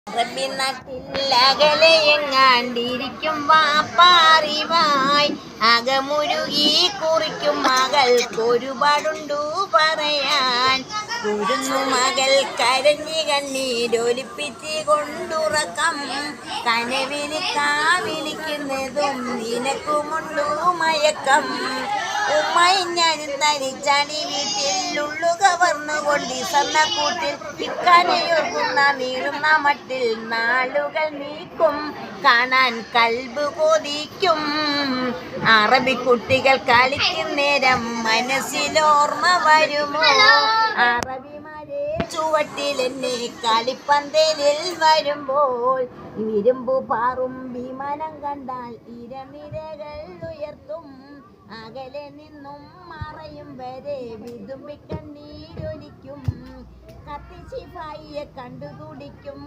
റബ്ബിനാട്ടിൽ അകലെയെങ്ങാണ്ടിരിക്കും വാപ്പാറിവായി അകമുരുകി കുറിക്കും മകൾക്കൊരുപാടുണ്ടു പറയാൻ. കുരുന്നു മകൾ കരഞ്ഞി കണ്ണീരൊലിപ്പിച്ച് കൊണ്ടുറക്കം കനവിന് കാവിളിക്കുന്നതും നിനക്കുമുണ്ടു മയക്കം. ഉമ്മയും ഞാനും തനിച്ചാണി വീട്ടിൽ ഉള്ളു കവർന്നുകൊണ്ട് സ്വർണ്ണക്കൂട്ടിൽ ഇക്കാനയോർക്കുന്ന നീളുന്ന മട്ടിൽ നാളുകൾ നീക്കും കാണാൻ കൽബ് കൊതിക്കും. അറബിക്കുട്ടികൾ കളിക്കും നേരം മനസ്സിലോർമ്മ വരുമോ? അറബിമാരെ ചുവട്ടിൽ എന്നെ കളിപ്പന്തലിൽ വരുമ്പോൾ ഇരുമ്പു പാറും വിമാനം കണ്ടാൽ ഇരനിരകൾ ഉയർത്തും. അകലെ നിന്നും മറയും വരെ വിതുമ്പിക്കണ്ണീരൊലിക്കും. കത്തിച്ചിഫായിയെ കണ്ടു തുടിക്കും.